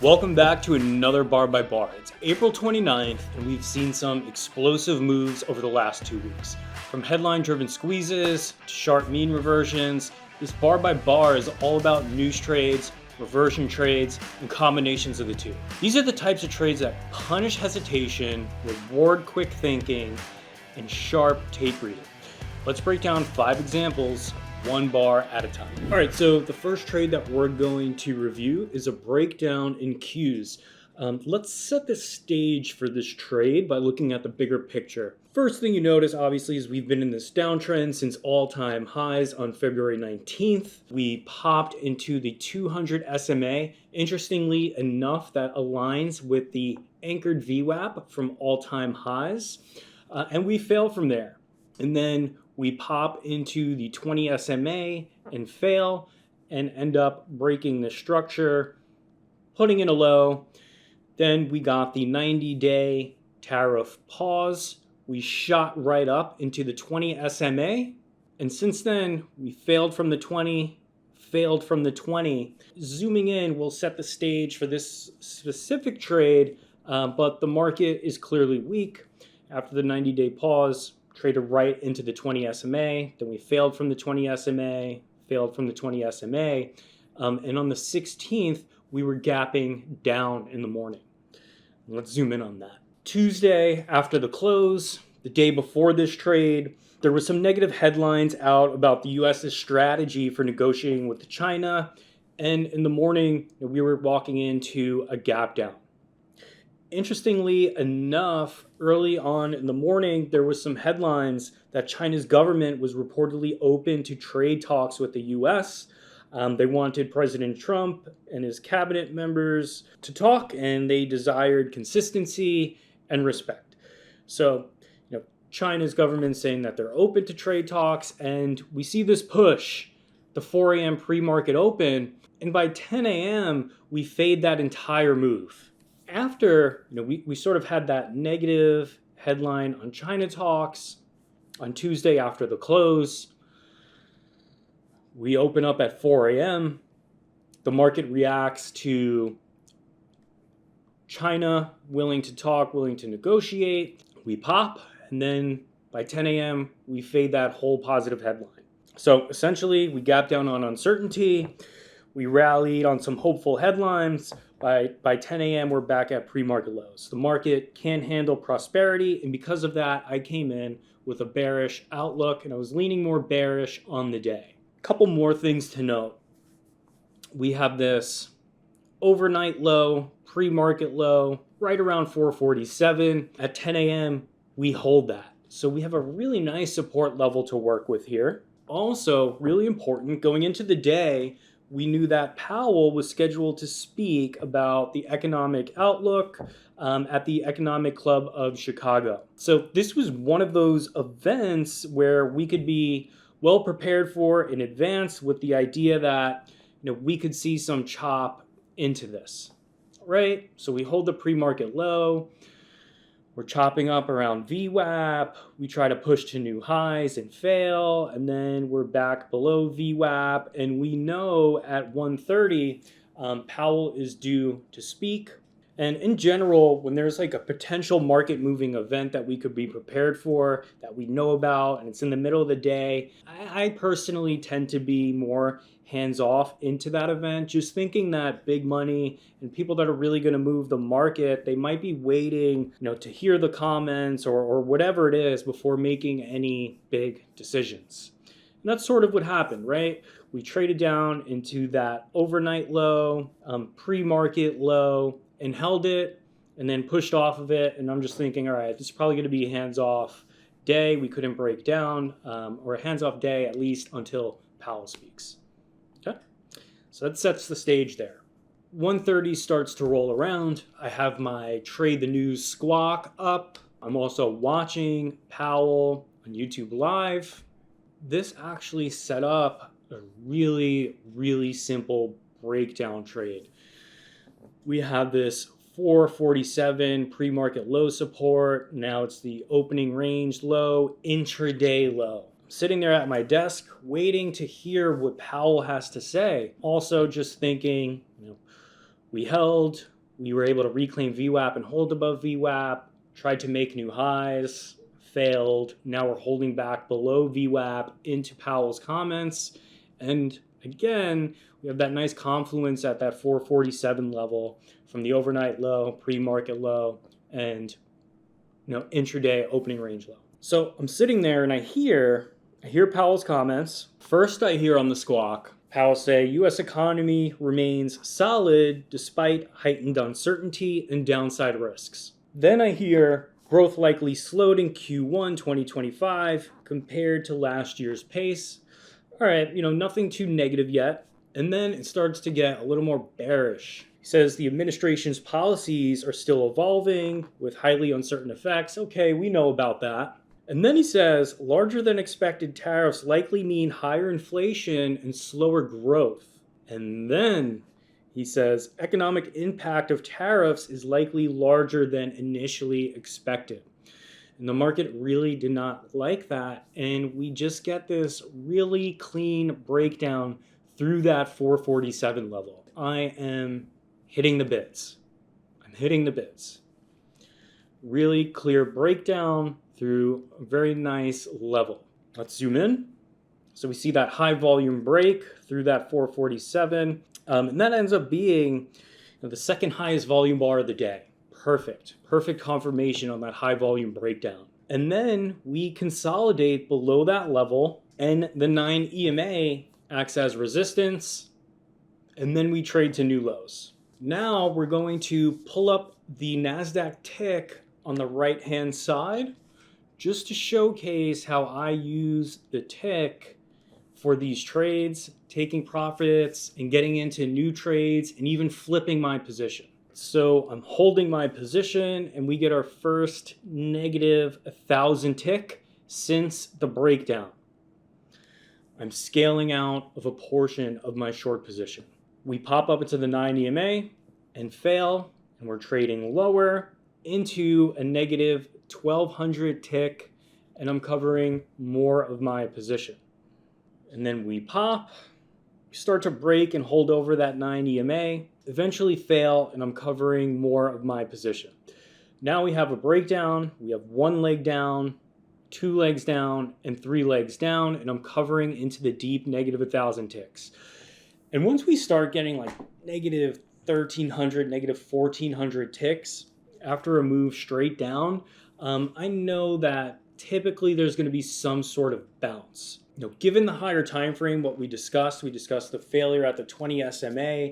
Welcome back to another Bar by Bar. It's April 29th, and we've seen some explosive moves over the last 2 weeks. From headline-driven squeezes to sharp mean reversions, this Bar by Bar is all about news trades, reversion trades, and combinations of the two. These are the types of trades that punish hesitation, reward quick thinking, and sharp tape reading. Let's break down 5 examples, one bar at a time. All right, so the first trade that we're going to review is a breakdown in Qs. Let's set the stage for this trade by looking at the bigger picture. First thing you notice, obviously, is we've been in this downtrend since all-time highs on February 19th. We popped into the 200 SMA. Interestingly enough, that aligns with the anchored VWAP from all-time highs. And we fail from there. And then we pop into the 20 SMA and fail and end up breaking the structure, putting in a low. Then we got the 90-day tariff pause. We shot right up into the 20 SMA. And since then, we failed from the 20, failed from the 20. Zooming in, we'll set the stage for this specific trade, but the market is clearly weak. After the 90-day pause, traded right into the 20 SMA, then we failed from the 20 SMA, failed from the 20 SMA, and on the 16th, we were gapping down in the morning. Let's zoom in on that. Tuesday, after the close, the day before this trade, there were some negative headlines out about the US's strategy for negotiating with China, and in the morning, we were walking into a gap down. Interestingly enough, early on in the morning, there was some headlines that China's government was reportedly open to trade talks with the US. They wanted President Trump and his cabinet members to talk, and they desired consistency and respect. So, China's government saying that they're open to trade talks, and we see this push, the 4 a.m. pre-market open, and by 10 a.m., we fade that entire move. After, we sort of had that negative headline on China talks on Tuesday after the close. We open up at 4 a.m. The market reacts to China willing to talk, willing to negotiate. We pop, and then by 10 a.m., we fade that whole positive headline. So essentially, we gap down on uncertainty. We rallied on some hopeful headlines. By 10 a.m., we're back at pre-market lows. The market can't handle prosperity, and because of that, I came in with a bearish outlook, and I was leaning more bearish on the day. A couple more things to note. We have this overnight low, pre-market low, right around 447. At 10 a.m., we hold that. So we have a really nice support level to work with here. Also, really important, going into the day, we knew that Powell was scheduled to speak about the economic outlook at the Economic Club of Chicago. So this was one of those events where we could be well prepared for in advance with the idea that we could see some chop into this, right? So we hold the pre-market low. We're chopping up around VWAP. We try to push to new highs and fail, and then we're back below VWAP. And we know at 1:30, Powell is due to speak. And in general, when there's like a potential market moving event that we could be prepared for, that we know about, and it's in the middle of the day, I personally tend to be more hands-off into that event, just thinking that big money and people that are really going to move the market, they might be waiting, to hear the comments or whatever it is before making any big decisions. And that's sort of what happened, right? We traded down into that overnight low, pre-market low, and held it, and then pushed off of it. And I'm just thinking, all right, this is probably going to be a hands-off day. We couldn't break down, or a hands-off day at least until Powell speaks. Okay, so that sets the stage there. 1:30 starts to roll around. I have my Trade the News squawk up. I'm also watching Powell on YouTube Live. This actually set up a really, really simple breakdown trade. We have this 447 pre-market low support. Now it's the opening range low, intraday low. I'm sitting there at my desk waiting to hear what Powell has to say. Also just thinking, We held, we were able to reclaim VWAP and hold above VWAP, tried to make new highs, failed. Now we're holding back below VWAP into Powell's comments. And again, we have that nice confluence at that 447 level from the overnight low, pre-market low, and intraday opening range low. So I'm sitting there and I hear Powell's comments. First I hear on the squawk, Powell say, U.S. economy remains solid despite heightened uncertainty and downside risks. Then I hear growth likely slowed in Q1 2025 compared to last year's pace. All right, nothing too negative yet. And then it starts to get a little more bearish. He says the administration's policies are still evolving with highly uncertain effects. Okay, we know about that. And then he says larger than expected tariffs likely mean higher inflation and slower growth. And then he says economic impact of tariffs is likely larger than initially expected. And the market really did not like that. And we just get this really clean breakdown through that 447 level. I am hitting the bids. I'm hitting the bids. Really clear breakdown through a very nice level. Let's zoom in. So we see that high volume break through that 447. And that ends up being the second highest volume bar of the day. Perfect confirmation on that high volume breakdown. And then we consolidate below that level and the 9 EMA acts as resistance. And then we trade to new lows. Now we're going to pull up the NASDAQ tick on the right hand side just to showcase how I use the tick for these trades, taking profits and getting into new trades and even flipping my position. So I'm holding my position and we get our first negative 1,000 tick since the breakdown. I'm scaling out of a portion of my short position. We pop up into the 9 EMA and fail, and we're trading lower into a negative 1,200 tick, and I'm covering more of my position. And then we pop, we start to break and hold over that 9 EMA, eventually fail, and I'm covering more of my position. Now we have a breakdown, we have 1 leg down, 2 legs down, and 3 legs down, and I'm covering into the deep negative 1,000 ticks. And once we start getting like negative 1,300, negative 1,400 ticks after a move straight down, I know that typically there's going to be some sort of bounce. Given the higher time frame, what we discussed the failure at the 20 SMA,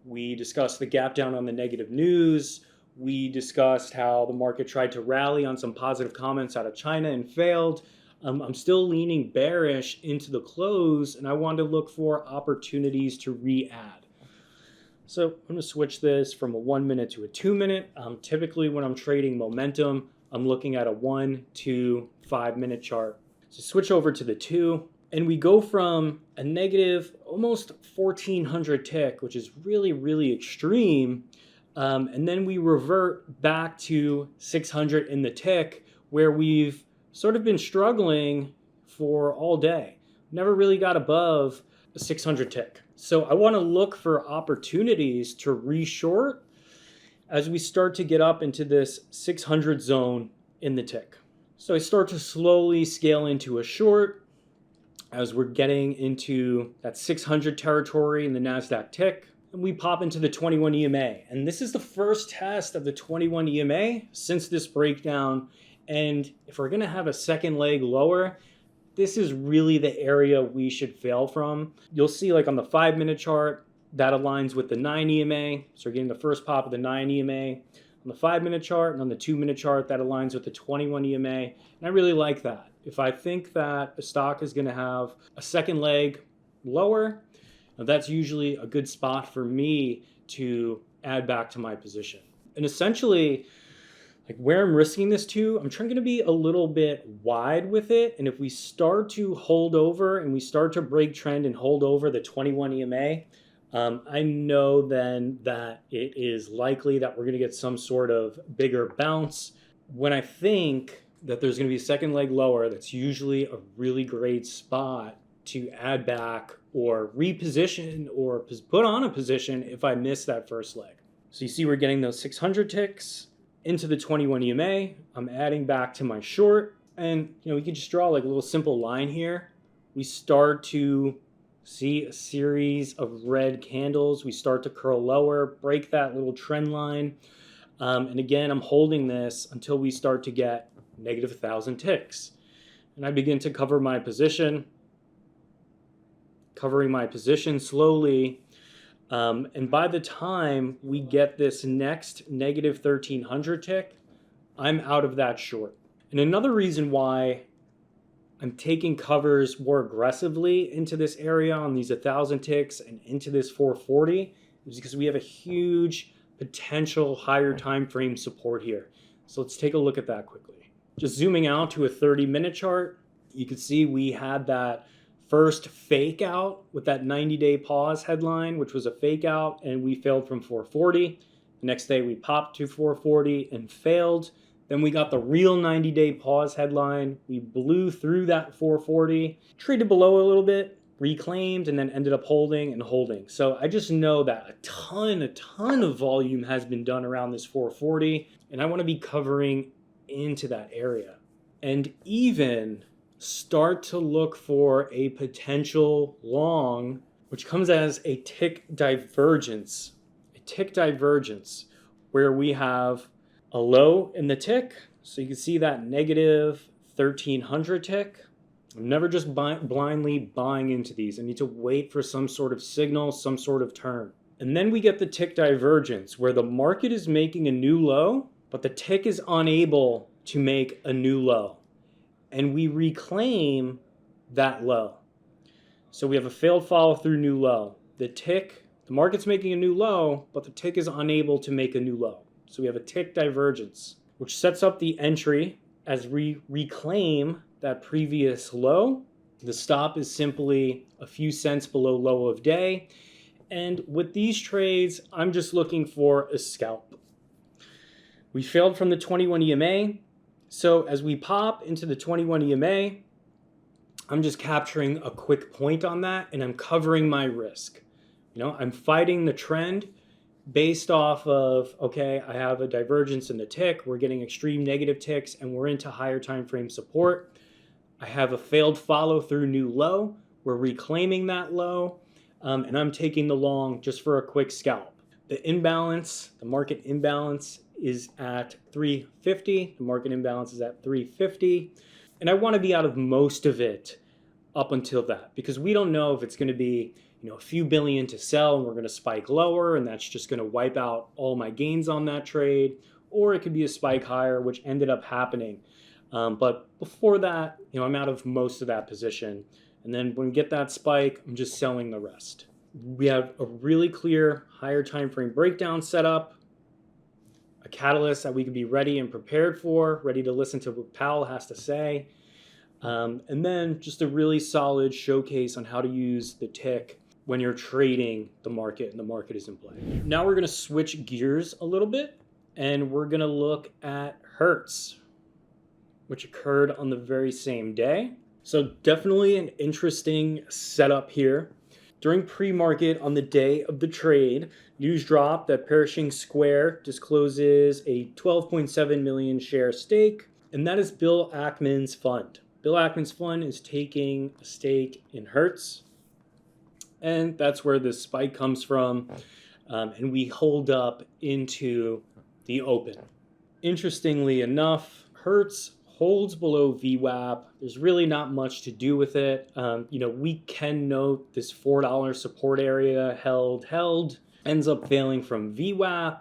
we discussed the gap down on the negative news, we discussed how the market tried to rally on some positive comments out of China and failed. I'm still leaning bearish into the close, and I want to look for opportunities to re-add. So I'm going to switch this from a 1 minute to a 2 minute. Typically when I'm trading momentum, I'm looking at a 1, 2, 5 minute chart. So switch over to the 2, and we go from a negative almost 1,400 tick, which is really, really extreme, and then we revert back to 600 in the tick, where we've sort of been struggling for all day. Never really got above a 600 tick. So I want to look for opportunities to re-short as we start to get up into this 600 zone in the tick. So I start to slowly scale into a short as we're getting into that 600 territory in the NASDAQ tick. And we pop into the 21 EMA. And this is the first test of the 21 EMA since this breakdown. And if we're going to have a second leg lower, this is really the area we should fail from. You'll see like on the 5 minute chart, that aligns with the 9 EMA. So we're getting the first pop of the 9 EMA. On the 5 minute chart and on the 2 minute chart, that aligns with the 21 EMA. And I really like that. If I think that the stock is going to have a second leg lower, that's usually a good spot for me to add back to my position. And essentially, like where I'm risking this to, I'm trying to be a little bit wide with it. And if we start to hold over and we start to break trend and hold over the 21 EMA, I know then that it is likely that we're going to get some sort of bigger bounce. When I think that there's going to be a second leg lower, that's usually a really great spot to add back or reposition or put on a position if I miss that first leg. So you see we're getting those 600 ticks into the 21 EMA. I'm adding back to my short, and we can just draw like a little simple line here. We start to see a series of red candles. We start to curl lower, break that little trend line. And again, I'm holding this until we start to get negative 1,000 ticks. And I begin to cover my position, covering my position slowly. And by the time we get this next negative 1,300 tick, I'm out of that short. And another reason why I'm taking covers more aggressively into this area on these 1,000 ticks and into this 440 is because we have a huge potential higher time frame support here. So let's take a look at that quickly. Just zooming out to a 30-minute chart, you can see we had that first fake out with that 90-day pause headline, which was a fake out, and we failed from 440. The next day we popped to 440 and failed. Then we got the real 90-day pause headline. We blew through that 440, traded below a little bit, reclaimed, and then ended up holding and holding. So I just know that a ton of volume has been done around this 440, and I want to be covering into that area. And even start to look for a potential long, which comes as a tick divergence. A tick divergence where we have a low in the tick. So you can see that negative 1,300 tick. I'm never just blindly buying into these. I need to wait for some sort of signal, some sort of turn. And then we get the tick divergence where the market is making a new low, but the tick is unable to make a new low. And we reclaim that low. So we have a failed follow through new low. The market's making a new low, but the tick is unable to make a new low. So we have a tick divergence, which sets up the entry as we reclaim that previous low. The stop is simply a few cents below low of day. And with these trades, I'm just looking for a scalp. We failed from the 21 EMA. So as we pop into the 21 EMA, I'm just capturing a quick point on that and I'm covering my risk. I'm fighting the trend based off of, okay, I have a divergence in the tick, we're getting extreme negative ticks and we're into higher time frame support. I have a failed follow through new low, we're reclaiming that low, and I'm taking the long just for a quick scalp. The imbalance, the market imbalance is at 350. The market imbalance is at 350. And I want to be out of most of it up until that because we don't know if it's going to be a few billion to sell and we're going to spike lower and that's just going to wipe out all my gains on that trade, or it could be a spike higher, which ended up happening. But before that, I'm out of most of that position. And then when we get that spike, I'm just selling the rest. We have a really clear higher time frame breakdown set up, a catalyst that we can be ready and prepared for, ready to listen to what Powell has to say. And then just a really solid showcase on how to use the tick when you're trading the market and the market is in play. Now we're going to switch gears a little bit and we're going to look at Hertz, which occurred on the very same day. So definitely an interesting setup here. During pre-market on the day of the trade, news dropped that Pershing Square discloses a 12.7 million share stake, and that is Bill Ackman's fund. Bill Ackman's fund is taking a stake in Hertz, and that's where this spike comes from, and we hold up into the open. Interestingly enough, Hertz holds below VWAP. There's really not much to do with it. We can note this $4 support area held, ends up failing from VWAP.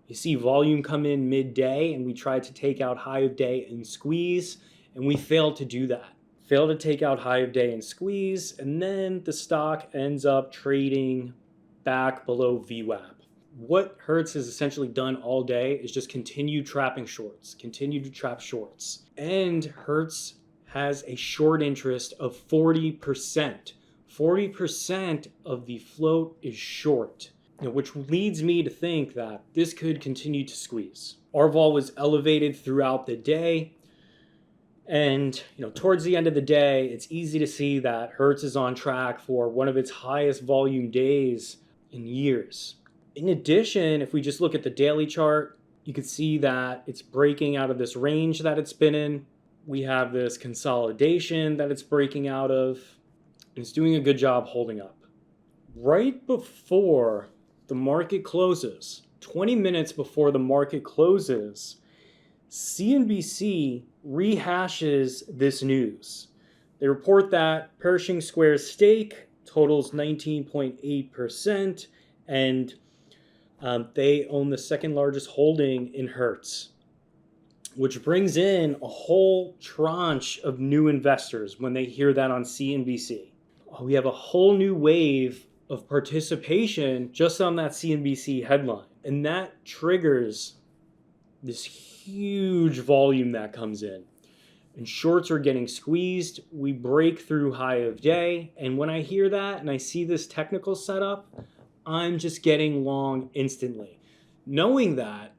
You see volume come in midday and we tried to take out high of day and squeeze, and we failed to do that. Failed to take out high of day and squeeze, and then the stock ends up trading back below VWAP. What Hertz has essentially done all day is just continue trapping shorts, continue to trap shorts. And Hertz has a short interest of 40%. 40% of the float is short, which leads me to think that this could continue to squeeze. Our vol was elevated throughout the day. And towards the end of the day, it's easy to see that Hertz is on track for one of its highest volume days in years. In addition, if we just look at the daily chart, you can see that it's breaking out of this range that it's been in. We have this consolidation that it's breaking out of, and it's doing a good job holding up. Right before the market closes, 20 minutes before the market closes, CNBC rehashes this news. They report that Pershing Square's stake totals 19.8%, and they own the second largest holding in Hertz, which brings in a whole tranche of new investors when they hear that on CNBC. We have a whole new wave of participation just on that CNBC headline, and that triggers this huge volume that comes in, and shorts are getting squeezed. We break through high of day, and when I hear that and I see this technical setup, I'm just getting long instantly, knowing that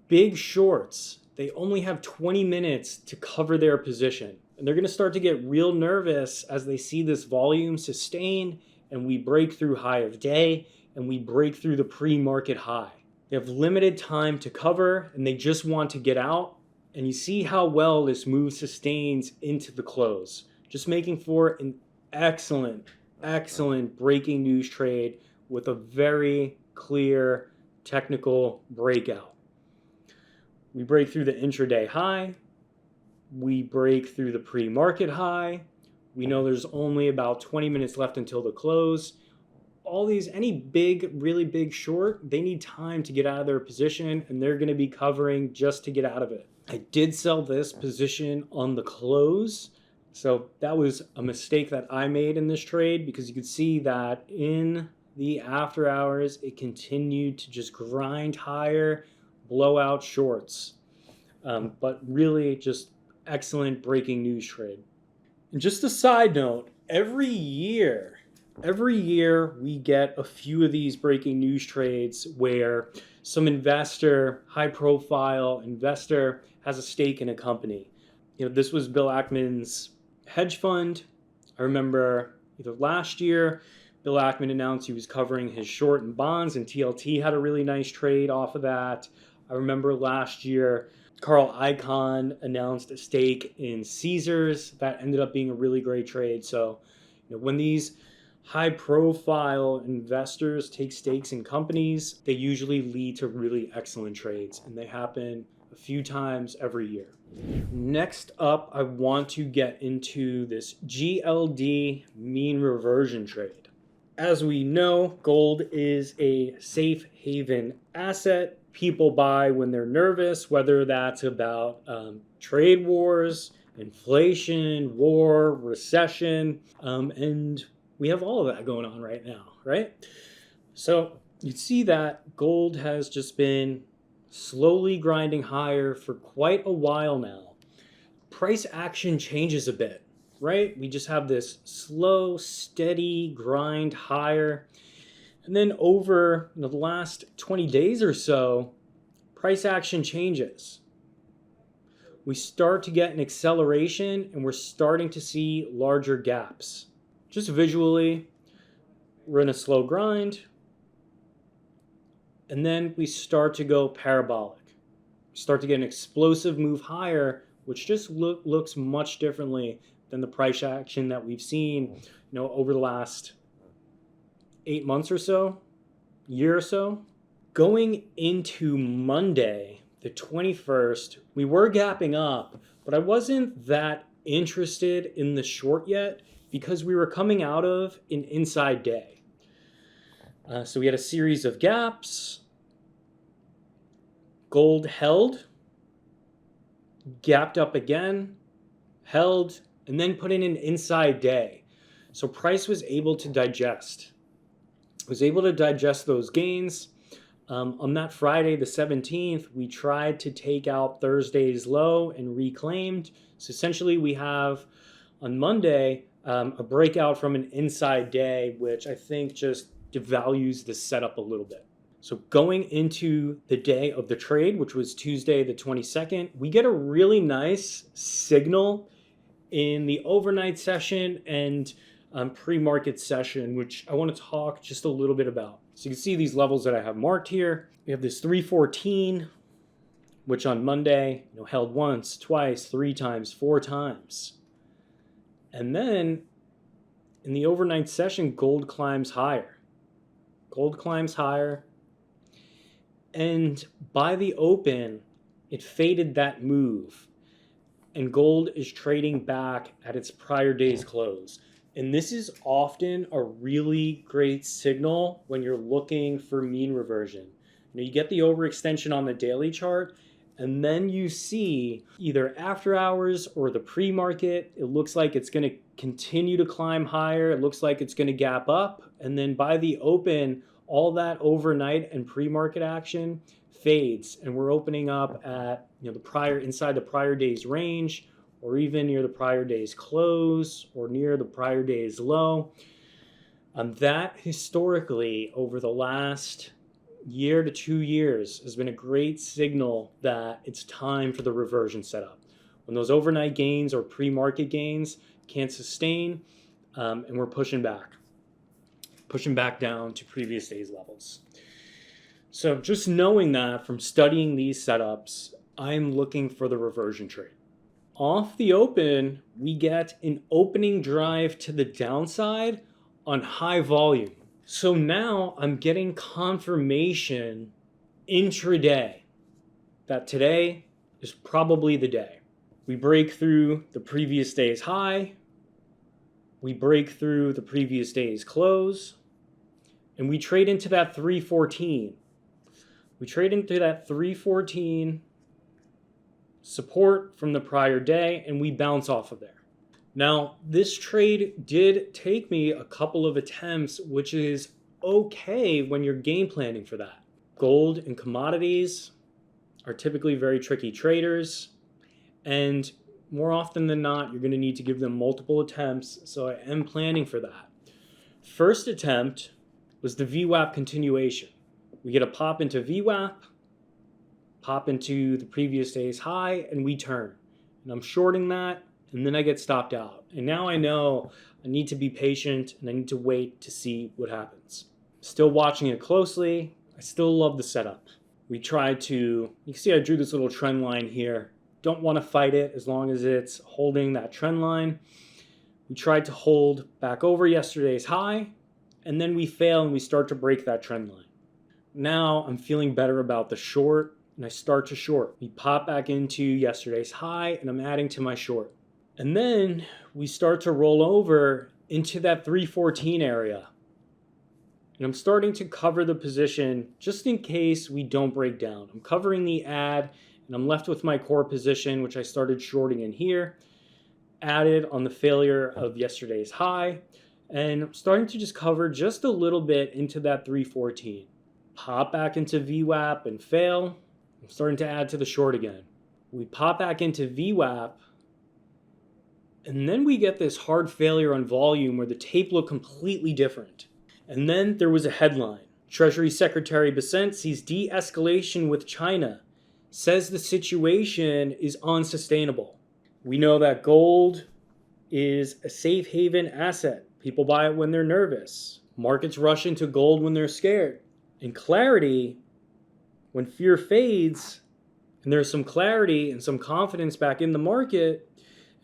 big shorts, they only have 20 minutes to cover their position, and they're going to start to get real nervous as they see this volume sustain, and we break through high of day, and we break through the pre-market high. They have limited time to cover, and they just want to get out. And you see how well this move sustains into the close, just making for an excellent breaking news trade with a very clear technical breakout. We break through the intraday high. We break through the pre-market high. We know there's only about 20 minutes left until the close. Any big, really big short, they need time to get out of their position, and they're going to be covering just to get out of it. I did sell this position on the close, so that was a mistake that I made in this trade, because you could see that in the after hours, it continued to just grind higher, blow out shorts. But really just excellent breaking news trade. And just a side note, every year we get a few of these breaking news trades where some high profile investor has a stake in a company. This was Bill Ackman's hedge fund. I remember either last year, Bill Ackman announced he was covering his short in bonds, and TLT had a really nice trade off of that. I remember last year, Carl Icahn announced a stake in Caesars. That ended up being a really great trade. So, when these high-profile investors take stakes in companies, they usually lead to really excellent trades, and they happen a few times every year. Next up, I want to get into this GLD mean reversion trade. As we know, gold is a safe haven asset. People buy when they're nervous, whether that's about trade wars, inflation, war, recession, and we have all of that going on right now, right? So you see that gold has just been slowly grinding higher for quite a while now. Price action changes a bit, right? We just have this slow, steady grind higher. And then over the last 20 days or so, price action changes. We start to get an acceleration, and we're starting to see larger gaps. Just visually, we're in a slow grind, and then we start to go parabolic. We start to get an explosive move higher, which just looks much differently than the price action that we've seen, over the last 8 months or so, year or so. Going into Monday, the 21st, we were gapping up, but I wasn't that interested in the short yet because we were coming out of an inside day. So we had a series of gaps. Gold held, gapped up again, held, and then put in an inside day. So price was able to digest. Those gains. On that Friday, the 17th, we tried to take out Thursday's low and reclaimed. So essentially we have on Monday a breakout from an inside day, which I think just devalues the setup a little bit. So going into the day of the trade, which was Tuesday the 22nd, we get a really nice signal in the overnight session and pre-market session, which I want to talk just a little bit about. So you can see these levels that I have marked here. We have this 314, which on Monday, held once, twice, 3 times, 4 times. And then in the overnight session, gold climbs higher. Gold climbs higher. And by the open, it faded that move. And gold is trading back at its prior day's close. And this is often a really great signal when you're looking for mean reversion. You get the overextension on the daily chart, and then you see either after hours or the pre-market, it looks like it's going to continue to climb higher. It looks like it's going to gap up. And then by the open, all that overnight and pre-market action fades, and we're opening up at inside the prior day's range, or even near the prior day's close, or near the prior day's low. That historically over the last year to 2 years has been a great signal that it's time for the reversion setup. When those overnight gains or pre-market gains can't sustain, and we're pushing back down to previous day's levels. So just knowing that from studying these setups, I'm looking for the reversion trade. Off the open, we get an opening drive to the downside on high volume. So now I'm getting confirmation intraday that today is probably the day. We break through the previous day's high, we break through the previous day's close, and we trade into that 314. We trade into that 314 support from the prior day, and we bounce off of there. Now, this trade did take me a couple of attempts, which is okay when you're game planning for that. Gold and commodities are typically very tricky traders, and more often than not, you're going to need to give them multiple attempts, so I am planning for that. First attempt was the VWAP continuation. We get a pop into VWAP, pop into the previous day's high, and we turn. And I'm shorting that, and then I get stopped out. And now I know I need to be patient, and I need to wait to see what happens. Still watching it closely. I still love the setup. We tried to, you can see I drew this little trend line here. Don't want to fight it as long as it's holding that trend line. We tried to hold back over yesterday's high, and then we fail and we start to break that trend line. Now I'm feeling better about the short, and I start to short. We pop back into yesterday's high, and I'm adding to my short. And then we start to roll over into that 314 area. And I'm starting to cover the position just in case we don't break down. I'm covering the add, and I'm left with my core position, which I started shorting in here, added on the failure of yesterday's high, and I'm starting to just cover just a little bit into that 314. Pop back into VWAP and fail. I'm starting to add to the short again. We pop back into VWAP, and then we get this hard failure on volume where the tape looked completely different. And then there was a headline. Treasury Secretary Bessent sees de-escalation with China, says the situation is unsustainable. We know that gold is a safe haven asset. People buy it when they're nervous. Markets rush into gold when they're scared. And clarity, when fear fades, and there's some clarity and some confidence back in the market,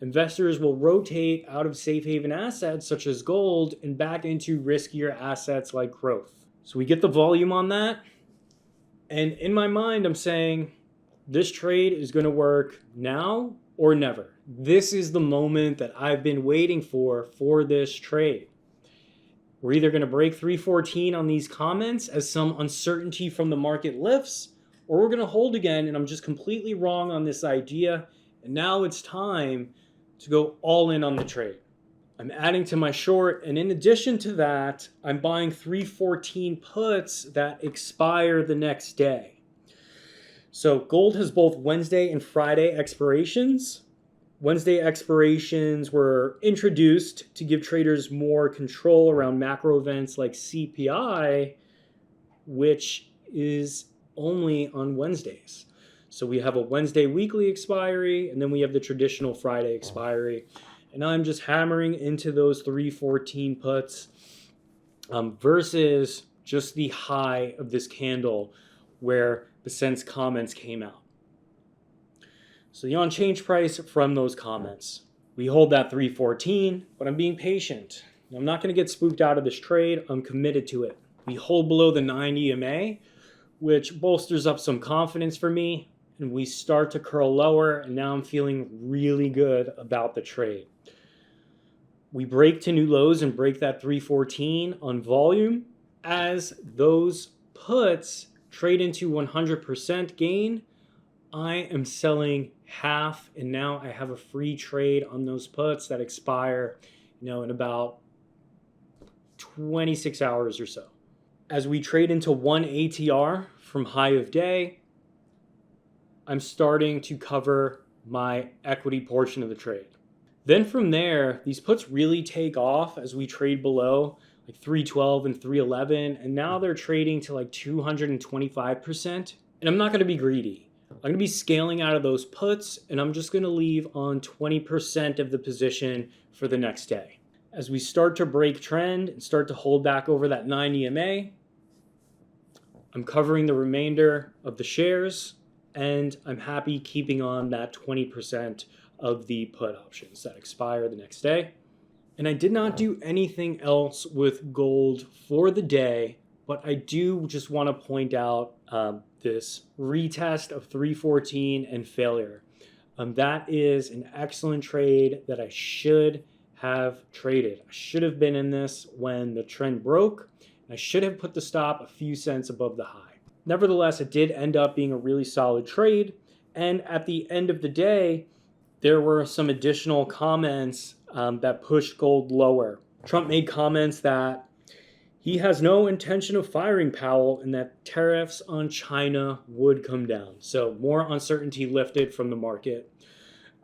investors will rotate out of safe haven assets such as gold and back into riskier assets like growth. So we get the volume on that. And in my mind, I'm saying this trade is going to work now or never. This is the moment that I've been waiting for this trade. We're either going to break 314 on these comments as some uncertainty from the market lifts, or we're going to hold again and I'm just completely wrong on this idea. And now it's time to go all in on the trade. I'm adding to my short, and in addition to that, I'm buying 314 puts that expire the next day. So gold has both Wednesday and Friday expirations. Wednesday expirations were introduced to give traders more control around macro events like CPI, which is only on Wednesdays. So we have a Wednesday weekly expiry, and then we have the traditional Friday expiry. And I'm just hammering into those 314 puts versus just the high of this candle where the Sense comments came out. So the on-change price from those comments. We hold that 314, but I'm being patient. I'm not going to get spooked out of this trade. I'm committed to it. We hold below the 9 EMA, which bolsters up some confidence for me, and we start to curl lower, and now I'm feeling really good about the trade. We break to new lows and break that 314 on volume. As those puts trade into 100% gain, I am selling half, and now I have a free trade on those puts that expire, in about 26 hours or so. As we trade into 1 ATR from high of day, I'm starting to cover my equity portion of the trade. Then from there, these puts really take off as we trade below like 312 and 311, and now they're trading to like 225%. And I'm not going to be greedy. I'm going to be scaling out of those puts, and I'm just going to leave on 20% of the position for the next day. As we start to break trend and start to hold back over that 9 EMA, I'm covering the remainder of the shares, and I'm happy keeping on that 20% of the put options that expire the next day. And I did not do anything else with gold for the day, but I do just want to point out this retest of 314 and failure. That is an excellent trade that I should have traded. I should have been in this when the trend broke. I should have put the stop a few cents above the high. Nevertheless, it did end up being a really solid trade. And at the end of the day, there were some additional comments that pushed gold lower. Trump made comments that he has no intention of firing Powell and that tariffs on China would come down. So more uncertainty lifted from the market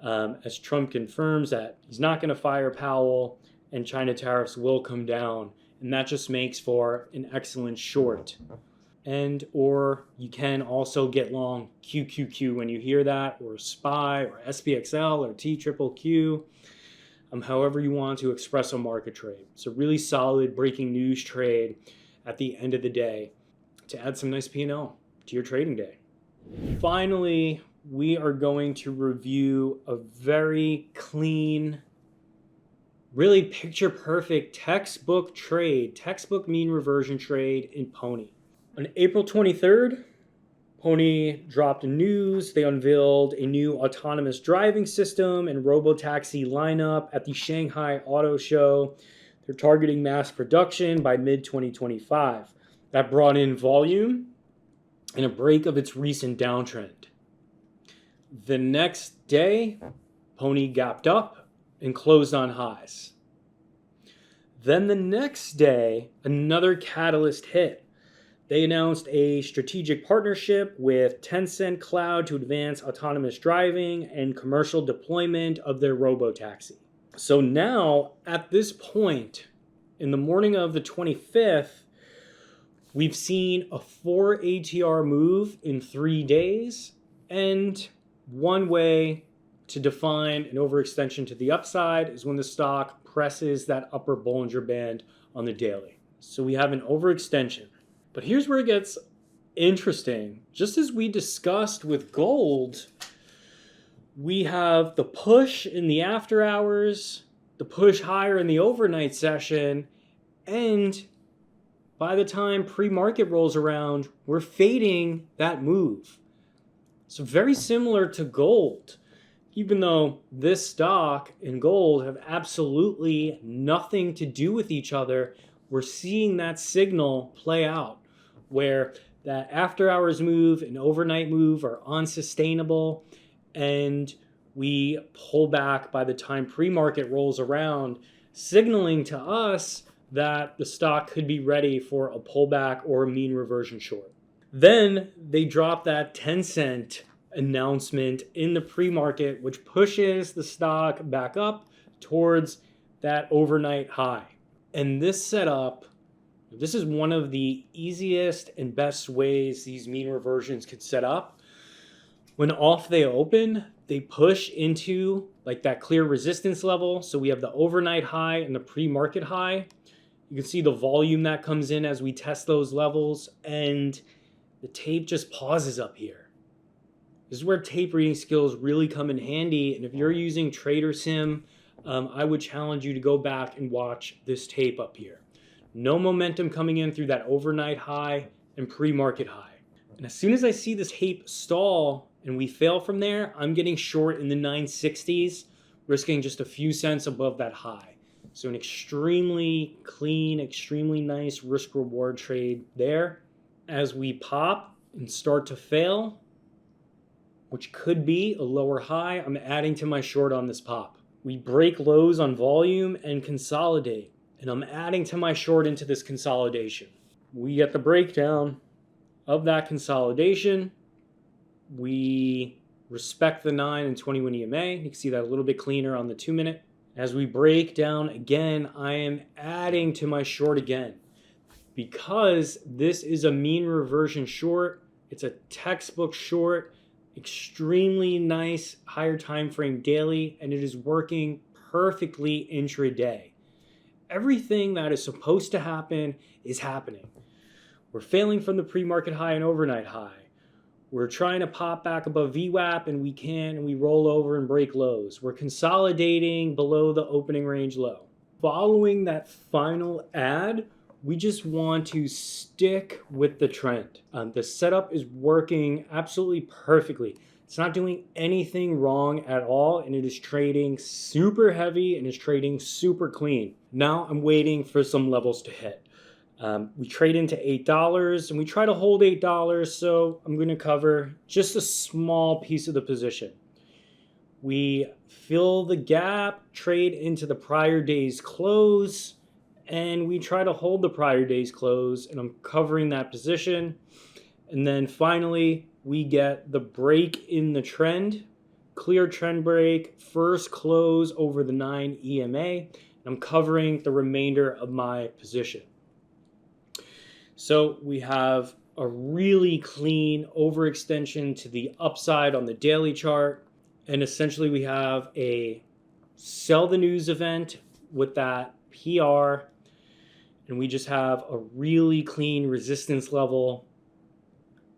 as Trump confirms that he's not going to fire Powell and China tariffs will come down. And that just makes for an excellent short. And or you can also get long QQQ when you hear that, or SPY or SPXL or TQQQ, however you want to express a market trade. It's a really solid breaking news trade at the end of the day to add some nice P&L to your trading day. Finally, we are going to review a very clean, really picture perfect textbook trade, textbook mean reversion trade in PONY. On April 23rd, PONY dropped news. They unveiled a new autonomous driving system and robotaxi lineup at the Shanghai Auto Show. They're targeting mass production by mid-2025. That brought in volume and a break of its recent downtrend. The next day, PONY gapped up and closed on highs. Then the next day, another catalyst hit. They announced a strategic partnership with Tencent Cloud to advance autonomous driving and commercial deployment of their robotaxi. So now, at this point, in the morning of the 25th, we've seen a 4 ATR move in 3 days, and one way to define an overextension to the upside is when the stock presses that upper Bollinger Band on the daily. So we have an overextension. But here's where it gets interesting. Just as we discussed with gold, we have the push in the after hours, the push higher in the overnight session, and by the time pre-market rolls around, we're fading that move. So very similar to gold, even though this stock and gold have absolutely nothing to do with each other, we're seeing that signal play out where that after hours move and overnight move are unsustainable, and we pull back by the time pre-market rolls around, signaling to us that the stock could be ready for a pullback or a mean reversion short. Then they drop that Tencent announcement in the pre-market, which pushes the stock back up towards that overnight high. And this setup This is one of the easiest and best ways these mean reversions could set up. When off they open, they push into like that clear resistance level. So we have the overnight high and the pre-market high. You can see the volume that comes in as we test those levels, and the tape just pauses up here. This is where tape reading skills really come in handy. And if you're using Trader Sim, I would challenge you to go back and watch this tape up here. No momentum coming in through that overnight high and pre-market high. And as soon as I see this tape stall and we fail from there, I'm getting short in the 960s, risking just a few cents above that high. So an extremely clean, extremely nice risk reward trade there. As we pop and start to fail, which could be a lower high, I'm adding to my short on this pop. We break lows on volume and consolidate, and I'm adding to my short into this consolidation. We get the breakdown of that consolidation. We respect the 9 and 21 EMA. You can see that a little bit cleaner on the 2-minute. As we break down again, I am adding to my short again. Because this is a mean reversion short, it's a textbook short, extremely nice higher time frame daily, and it is working perfectly intraday. Everything that is supposed to happen is happening. We're failing from the pre-market high and overnight high. We're trying to pop back above VWAP, and we can, and we roll over and break lows. We're consolidating below the opening range low. Following that final add, we just want to stick with the trend. The setup is working absolutely perfectly. It's not doing anything wrong at all, and it is trading super heavy and is trading super clean. Now I'm waiting for some levels to hit. We trade into $8 and we try to hold $8, so I'm going to cover just a small piece of the position. We fill the gap, trade into the prior day's close, and we try to hold the prior day's close, and I'm covering that position. And then finally, we get the break in the trend, clear trend break, first close over the 9 EMA, and I'm covering the remainder of my position. So we have a really clean overextension to the upside on the daily chart. And essentially we have a sell the news event with that PR. And we just have a really clean resistance level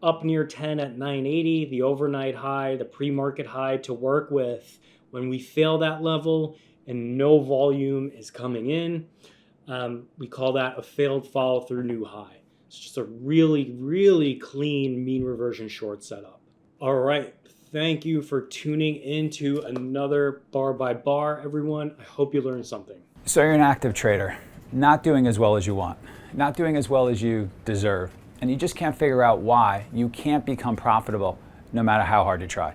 up near 10 at 980, the overnight high, the pre-market high to work with. When we fail that level and no volume is coming in, we call that a failed follow through new high. It's just a really, really clean mean reversion short setup. All right. Thank you for tuning into another bar by bar, everyone. I hope you learned something. So you're an active trader, not doing as well as you want, not doing as well as you deserve, and you just can't figure out why you can't become profitable no matter how hard you try.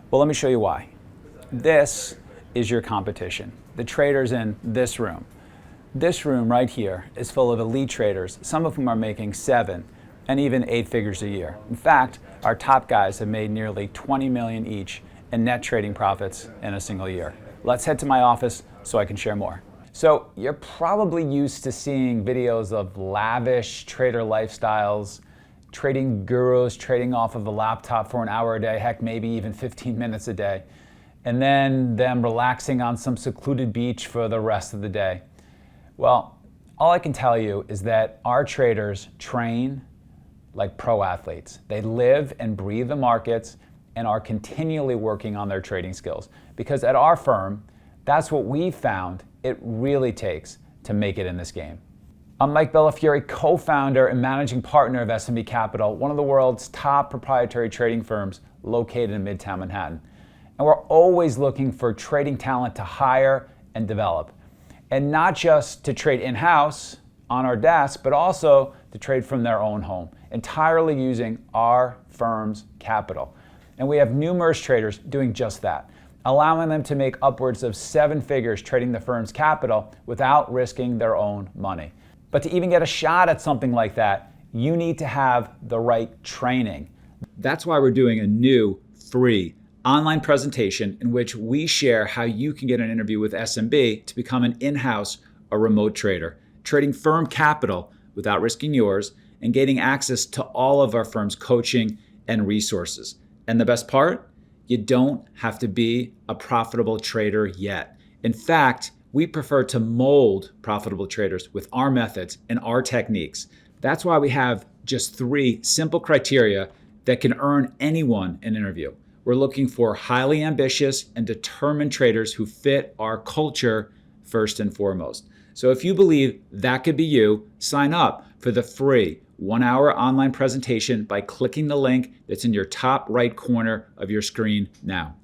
Well, let me show you why. This is your competition. The traders in this room. This room right here is full of elite traders, some of whom are making 7 and even 8 figures a year. In fact, our top guys have made nearly 20 million each in net trading profits in a single year. Let's head to my office so I can share more. So you're probably used to seeing videos of lavish trader lifestyles, trading gurus trading off of a laptop for an hour a day, heck, maybe even 15 minutes a day, and then them relaxing on some secluded beach for the rest of the day. Well, all I can tell you is that our traders train like pro athletes. They live and breathe the markets and are continually working on their trading skills. Because at our firm, that's what we found it really takes to make it in this game. I'm Mike Bellafiore, co-founder and managing partner of SMB Capital, one of the world's top proprietary trading firms located in Midtown Manhattan. And we're always looking for trading talent to hire and develop. And not just to trade in-house on our desk, but also to trade from their own home, entirely using our firm's capital. And we have numerous traders doing just that, allowing them to make upwards of 7 figures trading the firm's capital without risking their own money. But to even get a shot at something like that, you need to have the right training. That's why we're doing a new free online presentation in which we share how you can get an interview with SMB to become an in-house or remote trader, trading firm capital without risking yours and gaining access to all of our firm's coaching and resources. And the best part? You don't have to be a profitable trader yet. In fact, we prefer to mold profitable traders with our methods and our techniques. That's why we have just 3 simple criteria that can earn anyone an interview. We're looking for highly ambitious and determined traders who fit our culture first and foremost. So if you believe that could be you, sign up for the free 1-hour online presentation by clicking the link that's in your top right corner of your screen now.